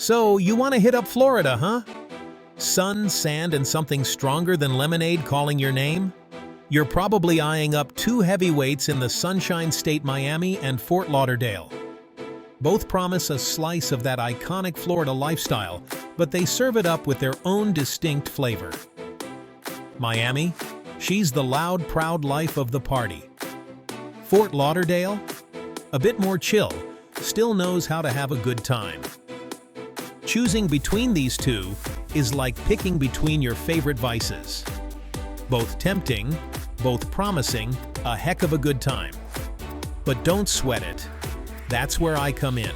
So, you want to hit up Florida, huh? Sun, sand, and something stronger than lemonade calling your name? You're probably eyeing up two heavyweights in the Sunshine State Miami and Fort Lauderdale. Both promise a slice of that iconic Florida lifestyle, but they serve it up with their own distinct flavor. Miami, she's the loud, proud life of the party. Fort Lauderdale, a bit more chill, still knows how to have a good time. Choosing between these two is like picking between your favorite vices. Both tempting, both promising a heck of a good time. But don't sweat it. That's where I come in.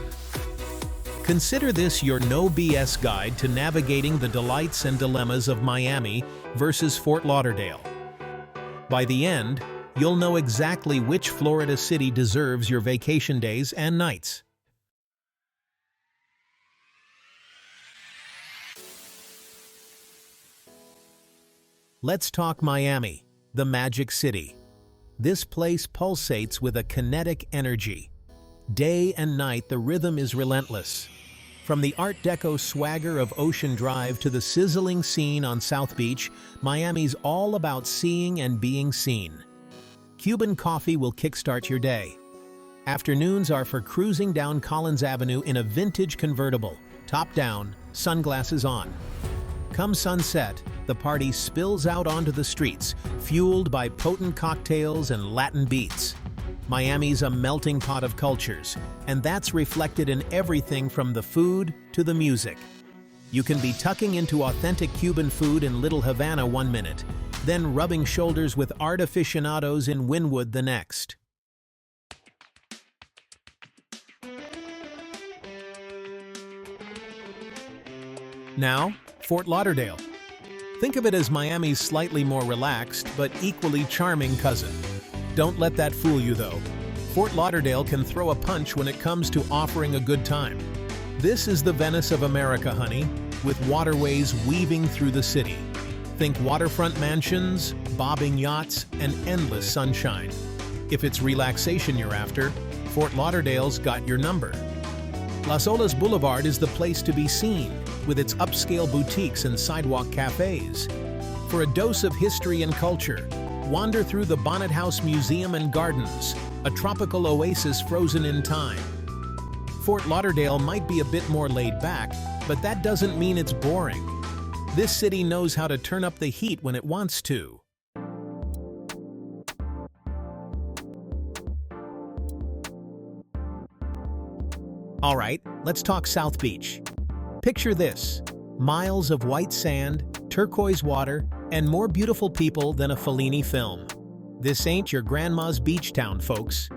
Consider this your no BS guide to navigating the delights and dilemmas of Miami versus Fort Lauderdale. By the end, you'll know exactly which Florida city deserves your vacation days and nights. Let's talk Miami, the Magic City. This place pulsates with a kinetic energy. Day and night, the rhythm is relentless. From the Art Deco swagger of Ocean Drive to the sizzling scene on South Beach, Miami's all about seeing and being seen. Cuban coffee will kickstart your day. Afternoons are for cruising down Collins Avenue in a vintage convertible, top down, sunglasses on. Come sunset, the party spills out onto the streets, fueled by potent cocktails and Latin beats. Miami's a melting pot of cultures, and that's reflected in everything from the food to the music. You can be tucking into authentic Cuban food in Little Havana one minute, then rubbing shoulders with art aficionados in Wynwood the next. Now, Fort Lauderdale. Think of it as Miami's slightly more relaxed but equally charming cousin. Don't let that fool you though. Fort Lauderdale can throw a punch when it comes to offering a good time. This is the Venice of America, honey, with waterways weaving through the city. Think waterfront mansions, bobbing yachts, and endless sunshine. If it's relaxation you're after, Fort Lauderdale's got your number. Las Olas Boulevard is the place to be seen, with its upscale boutiques and sidewalk cafes. For a dose of history and culture, wander through the Bonnet House Museum and Gardens, a tropical oasis frozen in time. Fort Lauderdale might be a bit more laid back, but that doesn't mean it's boring. This city knows how to turn up the heat when it wants to. All right, let's talk South Beach. Picture this: miles of white sand, turquoise water, and more beautiful people than a Fellini film. This ain't your grandma's beach town, folks.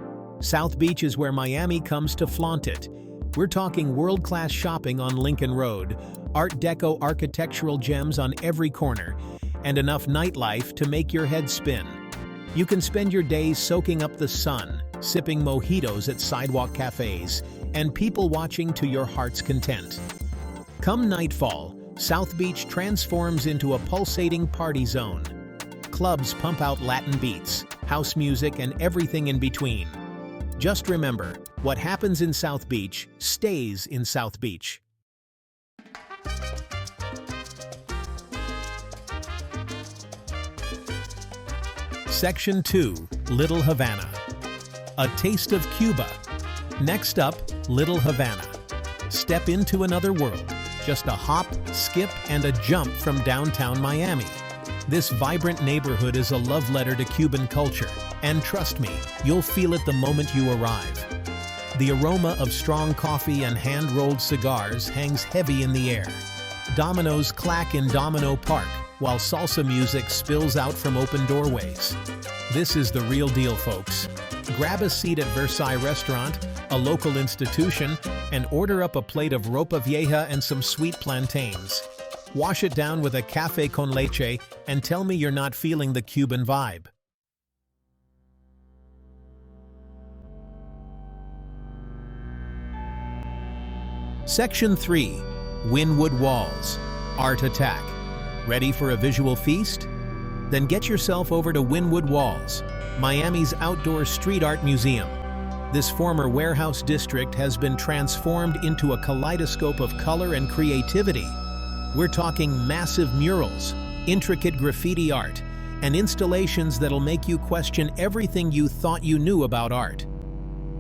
South Beach is where Miami comes to flaunt it. We're talking world-class shopping on Lincoln Road, Art Deco architectural gems on every corner, and enough nightlife to make your head spin. You can spend your days soaking up the sun, sipping mojitos at sidewalk cafes, and people watching to your heart's content. Come nightfall, South Beach transforms into a pulsating party zone. Clubs pump out Latin beats, house music, and everything in between. Just remember, what happens in South Beach stays in South Beach. Section 2, Little Havana. A taste of Cuba. Next up, Little Havana. Step into another world. Just a hop, skip, and a jump from downtown Miami. This vibrant neighborhood is a love letter to Cuban culture, and trust me, you'll feel it the moment you arrive. The aroma of strong coffee and hand-rolled cigars hangs heavy in the air. Dominoes clack in Domino Park, while salsa music spills out from open doorways. This is the real deal, folks. Grab a seat at Versailles Restaurant, a local institution, and order up a plate of ropa vieja and some sweet plantains. Wash it down with a café con leche and tell me you're not feeling the Cuban vibe. Section 3, Wynwood Walls, Art Attack. Ready for a visual feast? Then get yourself over to Wynwood Walls, Miami's outdoor street art museum. This former warehouse district has been transformed into a kaleidoscope of color and creativity. We're talking massive murals, intricate graffiti art, and installations that'll make you question everything you thought you knew about art.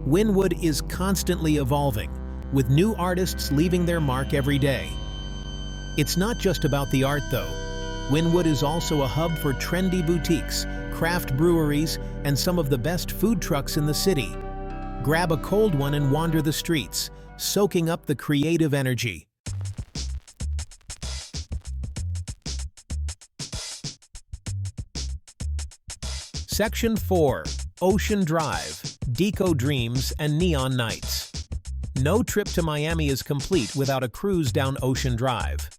Wynwood is constantly evolving, with new artists leaving their mark every day. It's not just about the art, though. Wynwood is also a hub for trendy boutiques, craft breweries, and some of the best food trucks in the city. Grab a cold one and wander the streets, soaking up the creative energy. Section 4. Ocean Drive, Deco Dreams, and Neon Nights. No trip to Miami is complete without a cruise down Ocean Drive.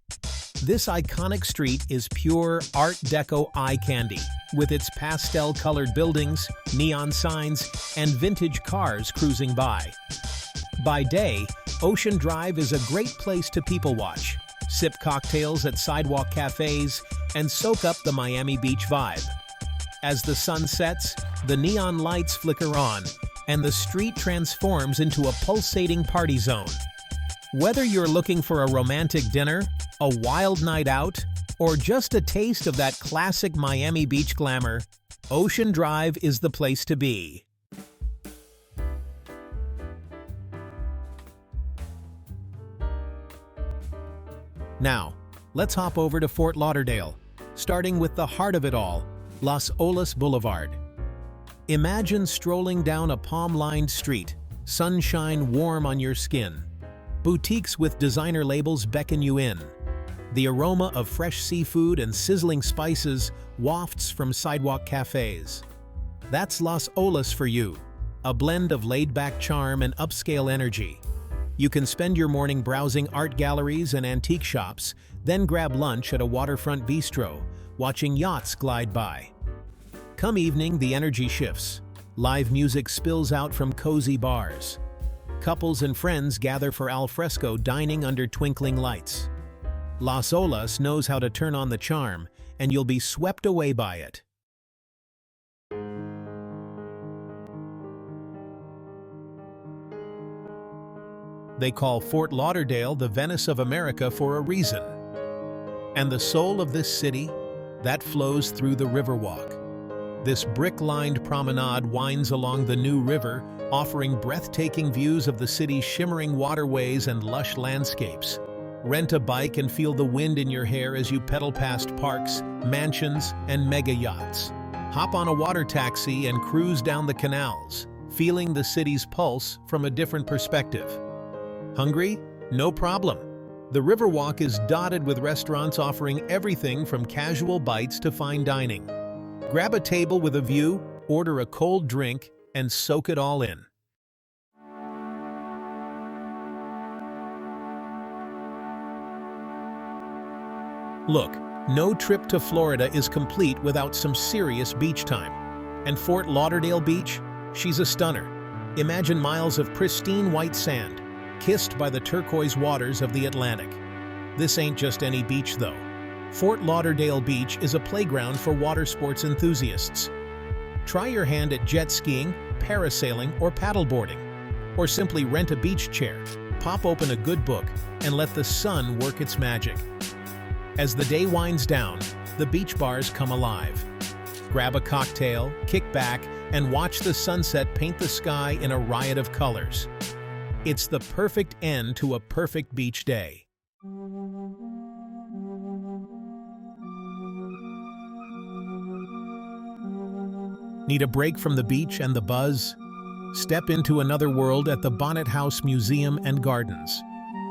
This iconic street is pure Art Deco eye candy, with its pastel-colored buildings, neon signs, and vintage cars cruising by. By day, Ocean Drive is a great place to people watch, sip cocktails at sidewalk cafes, and soak up the Miami Beach vibe. As the sun sets, the neon lights flicker on, and the street transforms into a pulsating party zone. Whether you're looking for a romantic dinner, a wild night out, or just a taste of that classic Miami Beach glamour, Ocean Drive is the place to be. Now, let's hop over to Fort Lauderdale, starting with the heart of it all, Las Olas Boulevard. Imagine strolling down a palm-lined street, sunshine warm on your skin. Boutiques with designer labels beckon you in. The aroma of fresh seafood and sizzling spices wafts from sidewalk cafes. That's Las Olas for you, a blend of laid-back charm and upscale energy. You can spend your morning browsing art galleries and antique shops, then grab lunch at a waterfront bistro, watching yachts glide by. Come evening, the energy shifts. Live music spills out from cozy bars. Couples and friends gather for al fresco dining under twinkling lights. Las Olas knows how to turn on the charm, and you'll be swept away by it. They call Fort Lauderdale the Venice of America for a reason. And the soul of this city, that flows through the Riverwalk. This brick-lined promenade winds along the New River, offering breathtaking views of the city's shimmering waterways and lush landscapes. Rent a bike and feel the wind in your hair as you pedal past parks, mansions, and mega yachts. Hop on a water taxi and cruise down the canals, feeling the city's pulse from a different perspective. Hungry? No problem. The Riverwalk is dotted with restaurants offering everything from casual bites to fine dining. Grab a table with a view, order a cold drink, and soak it all in. Look, no trip to Florida is complete without some serious beach time. And Fort Lauderdale Beach? She's a stunner. Imagine miles of pristine white sand, kissed by the turquoise waters of the Atlantic. This ain't just any beach, though. Fort Lauderdale Beach is a playground for water sports enthusiasts. Try your hand at jet skiing, parasailing, or paddleboarding. Or simply rent a beach chair, pop open a good book, and let the sun work its magic. As the day winds down, the beach bars come alive. Grab a cocktail, kick back, and watch the sunset paint the sky in a riot of colors. It's the perfect end to a perfect beach day. Need a break from the beach and the buzz? Step into another world at the Bonnet House Museum and Gardens.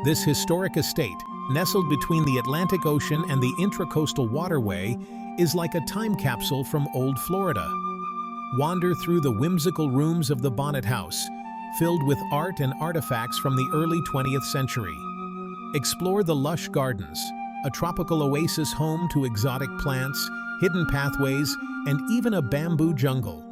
This historic estate, nestled between the Atlantic Ocean and the Intracoastal Waterway, is like a time capsule from old Florida. Wander through the whimsical rooms of the Bonnet House, filled with art and artifacts from the early 20th century. Explore the lush gardens, a tropical oasis home to exotic plants, hidden pathways, and even a bamboo jungle.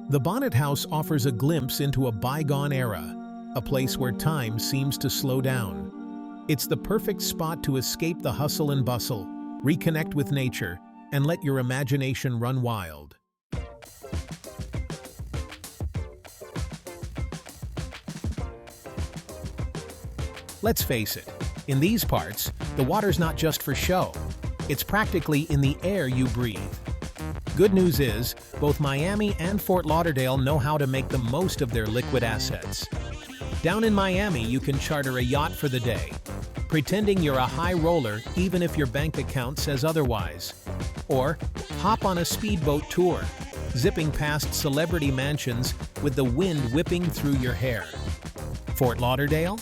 The Bonnet House offers a glimpse into a bygone era, a place where time seems to slow down. It's the perfect spot to escape the hustle and bustle, reconnect with nature, and let your imagination run wild. Let's face it, in these parts, the water's not just for show. It's practically in the air you breathe. Good news is, both Miami and Fort Lauderdale know how to make the most of their liquid assets. Down in Miami, you can charter a yacht for the day, pretending you're a high roller even if your bank account says otherwise. Or hop on a speedboat tour, zipping past celebrity mansions with the wind whipping through your hair. Fort Lauderdale?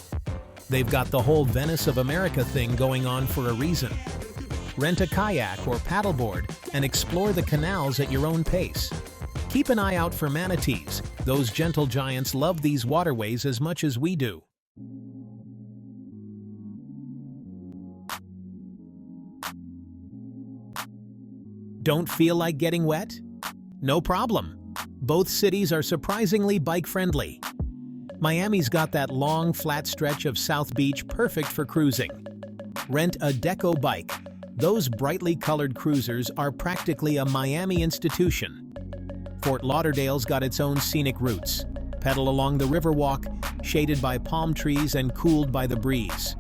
They've got the whole Venice of America thing going on for a reason. Rent a kayak or paddleboard and explore the canals at your own pace. Keep an eye out for manatees. Those gentle giants love these waterways as much as we do. Don't feel like getting wet? No problem. Both cities are surprisingly bike-friendly. Miami's got that long, flat stretch of South Beach perfect for cruising. Rent a Deco bike. Those brightly colored cruisers are practically a Miami institution. Fort Lauderdale's got its own scenic routes. Pedal along the Riverwalk, shaded by palm trees and cooled by the breeze.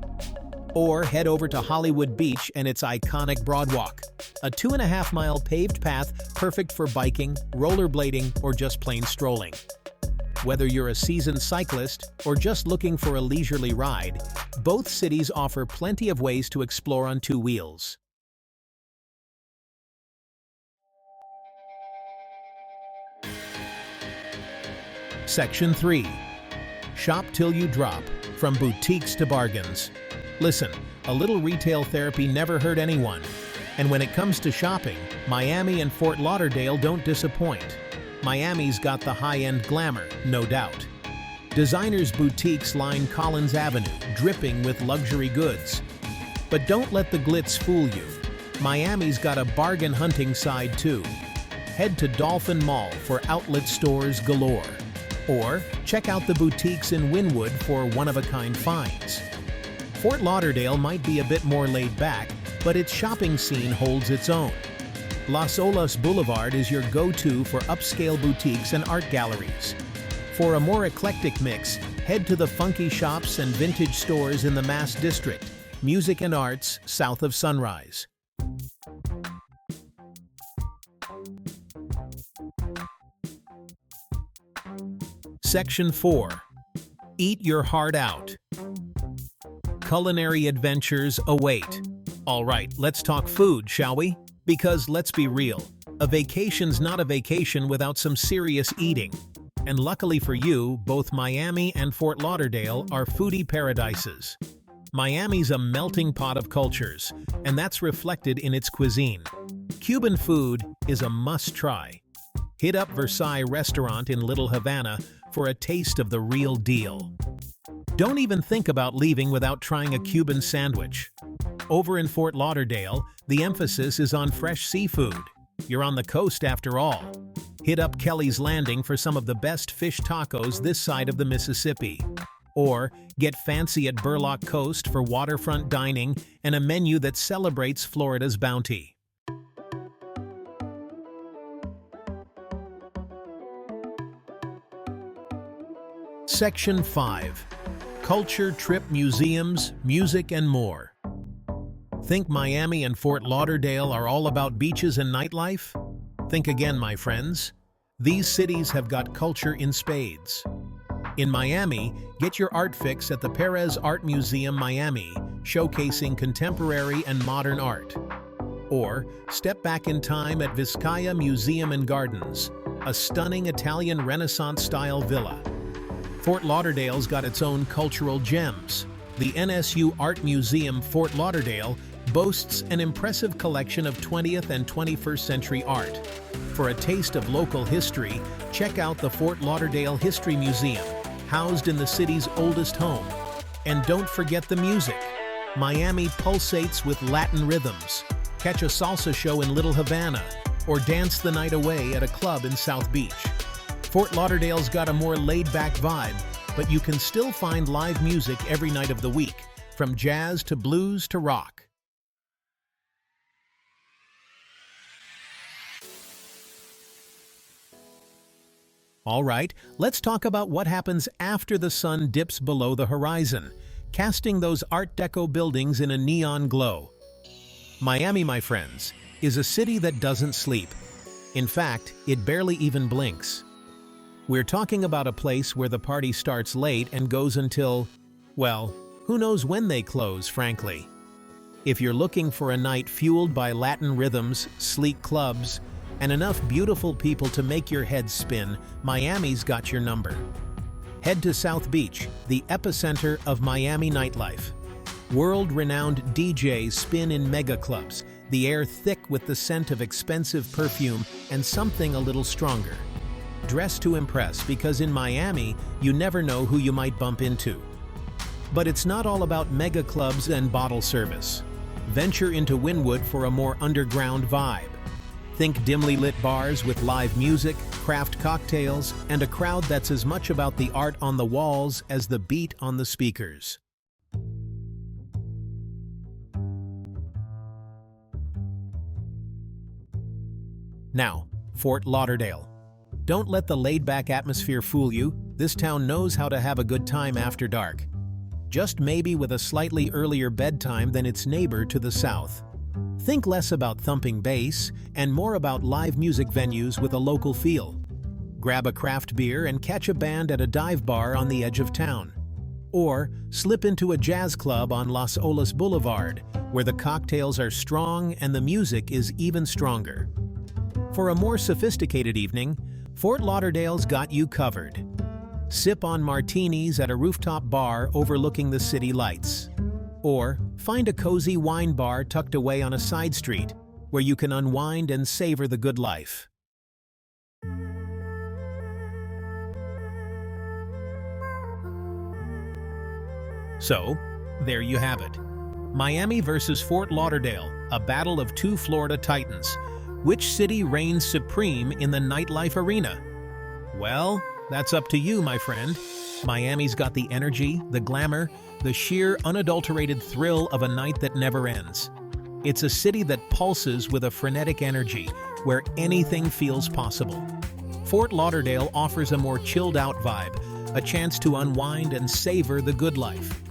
Or head over to Hollywood Beach and its iconic Broadwalk, a 2.5-mile paved path perfect for biking, rollerblading, or just plain strolling. Whether you're a seasoned cyclist or just looking for a leisurely ride, both cities offer plenty of ways to explore on two wheels. Section 3. Shop till you drop, from boutiques to bargains. Listen, a little retail therapy never hurt anyone. And when it comes to shopping, Miami and Fort Lauderdale don't disappoint. Miami's got the high-end glamour, no doubt. Designers' boutiques line Collins Avenue, dripping with luxury goods. But don't let the glitz fool you. Miami's got a bargain hunting side too. Head to Dolphin Mall for outlet stores galore. Or check out the boutiques in Wynwood for one-of-a-kind finds. Fort Lauderdale might be a bit more laid back, but its shopping scene holds its own. Las Olas Boulevard is your go-to for upscale boutiques and art galleries. For a more eclectic mix, head to the funky shops and vintage stores in the Mass District, music and arts south of Sunrise. Section 4. Eat your heart out. Culinary adventures await. All right, let's talk food, shall we? Because let's be real, a vacation's not a vacation without some serious eating. And luckily for you, both Miami and Fort Lauderdale are foodie paradises. Miami's a melting pot of cultures, and that's reflected in its cuisine. Cuban food is a must-try. Hit up Versailles Restaurant in Little Havana for a taste of the real deal. Don't even think about leaving without trying a Cuban sandwich. Over in Fort Lauderdale, the emphasis is on fresh seafood. You're on the coast after all. Hit up Kelly's Landing for some of the best fish tacos this side of the Mississippi. Or get fancy at Burlock Coast for waterfront dining and a menu that celebrates Florida's bounty. Section 5. Culture, trip, museums, music, and more. Think Miami and Fort Lauderdale are all about beaches and nightlife? Think again, my friends. These cities have got culture in spades. In Miami, get your art fix at the Perez Art Museum Miami, showcasing contemporary and modern art. Or step back in time at Vizcaya Museum and Gardens, a stunning Italian Renaissance-style villa. Fort Lauderdale's got its own cultural gems. The NSU Art Museum Fort Lauderdale boasts an impressive collection of 20th and 21st century art. For a taste of local history, check out the Fort Lauderdale History Museum, housed in the city's oldest home. And don't forget the music. Miami pulsates with Latin rhythms. Catch a salsa show in Little Havana, or dance the night away at a club in South Beach. Fort Lauderdale's got a more laid-back vibe, but you can still find live music every night of the week, from jazz to blues to rock. All right, let's talk about what happens after the sun dips below the horizon. casting those Art Deco buildings in a neon glow. Miami, my friends, is a city that doesn't sleep. In fact, it barely even blinks. We're talking about a place where the party starts late and goes until, well, who knows when they close, frankly. If you're looking for a night fueled by Latin rhythms, sleek clubs, and enough beautiful people to make your head spin, Miami's got your number. Head to South Beach, the epicenter of Miami nightlife. World-renowned DJs spin in mega clubs, the air thick with the scent of expensive perfume and something a little stronger. Dress to impress, because in Miami, you never know who you might bump into. But it's not all about mega clubs and bottle service. Venture into Wynwood for a more underground vibe. Think dimly lit bars with live music, craft cocktails, and a crowd that's as much about the art on the walls as the beat on the speakers. Now, Fort Lauderdale. Don't let the laid-back atmosphere fool you. This town knows how to have a good time after dark. Just maybe with a slightly earlier bedtime than its neighbor to the south. Think less about thumping bass and more about live music venues with a local feel. Grab a craft beer and catch a band at a dive bar on the edge of town. Or slip into a jazz club on Las Olas Boulevard, where the cocktails are strong and the music is even stronger. For a more sophisticated evening, Fort Lauderdale's got you covered. Sip on martinis at a rooftop bar overlooking the city lights. Or find a cozy wine bar tucked away on a side street where you can unwind and savor the good life. So, there you have it. Miami versus Fort Lauderdale, a battle of two Florida titans. Which city reigns supreme in the nightlife arena? Well, that's up to you, my friend. Miami's got the energy, the glamour, the sheer, unadulterated thrill of a night that never ends. It's a city that pulses with a frenetic energy, where anything feels possible. Fort Lauderdale offers a more chilled-out vibe, a chance to unwind and savor the good life.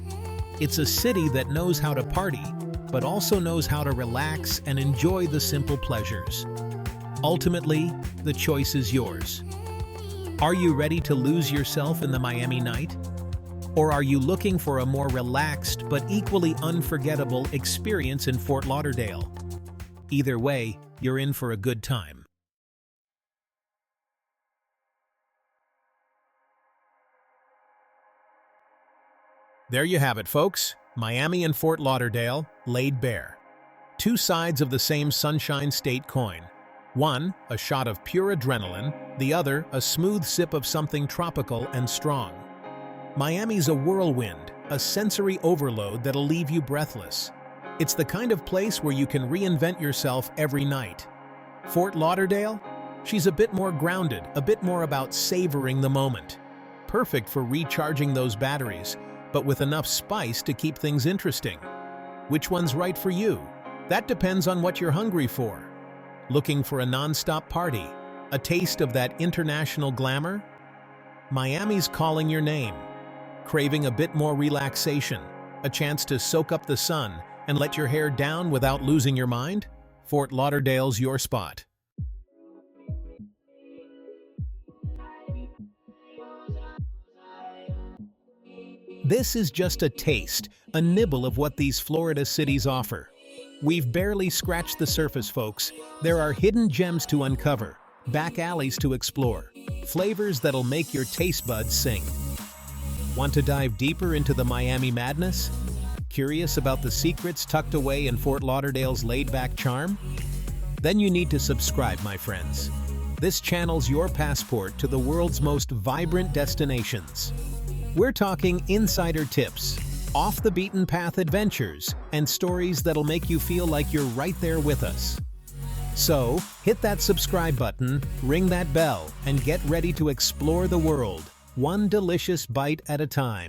It's a city that knows how to party, but also knows how to relax and enjoy the simple pleasures. Ultimately, the choice is yours. Are you ready to lose yourself in the Miami night? Or are you looking for a more relaxed but equally unforgettable experience in Fort Lauderdale? Either way, you're in for a good time. There you have it, folks. Miami and Fort Lauderdale, laid bare. Two sides of the same Sunshine State coin. One, a shot of pure adrenaline, the other, a smooth sip of something tropical and strong. Miami's a whirlwind, a sensory overload that'll leave you breathless. It's the kind of place where you can reinvent yourself every night. Fort Lauderdale? She's a bit more grounded, a bit more about savoring the moment. Perfect for recharging those batteries, but with enough spice to keep things interesting. Which one's right for you? That depends on what you're hungry for. Looking for a non-stop party? A taste of that international glamour? Miami's calling your name. Craving a bit more relaxation? A chance to soak up the sun and let your hair down without losing your mind? Fort Lauderdale's your spot. This is just a taste, a nibble of what these Florida cities offer. We've barely scratched the surface, folks. There are hidden gems to uncover, back alleys to explore, flavors that'll make your taste buds sing. Want to dive deeper into the Miami madness? Curious about the secrets tucked away in Fort Lauderdale's laid-back charm? Then you need to subscribe, my friends. This channel's your passport to the world's most vibrant destinations. We're talking insider tips, off-the-beaten-path adventures, and stories that'll make you feel like you're right there with us. So, hit that subscribe button, ring that bell, and get ready to explore the world, one delicious bite at a time.